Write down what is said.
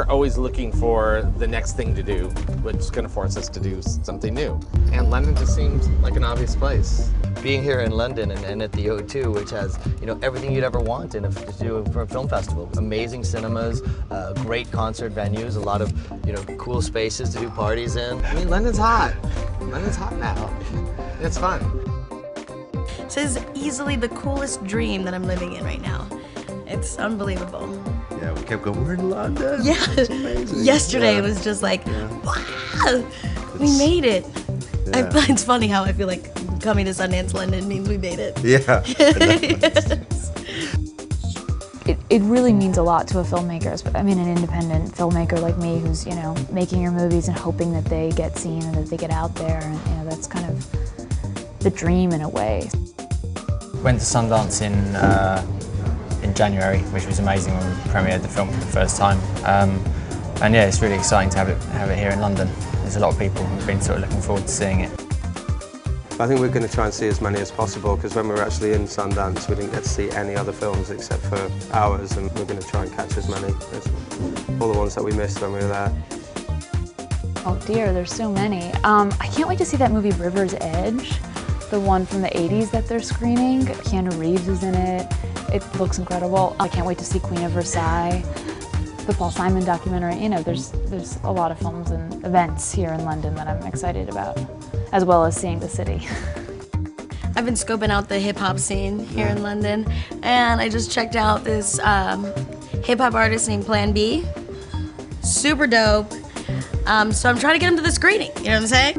we're always looking for the next thing to do, which is going to force us to do something new. And London just seems like an obvious place. Being here in London and at the O2, which has everything you'd ever want to do for a film festival. Amazing cinemas, great concert venues, a lot of cool spaces to do parties in. I mean, London's hot. London's hot now. It's fun. This is easily the coolest dream that I'm living in right now. It's unbelievable. Yeah, we kept going, we're in London. Yeah. It's amazing. Yesterday it was just like, wow, we made it. Yeah. It's funny how I feel like coming to Sundance, London means we made it. Yeah. It really means a lot to a filmmaker, I mean an independent filmmaker like me who's, making your movies and hoping that they get seen and that they get out there, and that's kind of the dream in a way. Went to Sundance in January, which was amazing when we premiered the film for the first time. And yeah, it's really exciting to have it here in London. There's a lot of people who've been sort of looking forward to seeing it. I think we're going to try and see as many as possible, because when we were actually in Sundance we didn't get to see any other films except for ours, and we're going to try and catch as many as all the ones that we missed when we were there. Oh dear, there's so many. I can't wait to see that movie River's Edge, the one from the 80s that they're screening. Keanu Reeves is in it. It looks incredible. I can't wait to see Queen of Versailles, the Paul Simon documentary. There's a lot of films and events here in London that I'm excited about, as well as seeing the city. I've been scoping out the hip-hop scene here in London, and I just checked out this hip-hop artist named Plan B. Super dope. So I'm trying to get him to the screening, you know what I'm saying?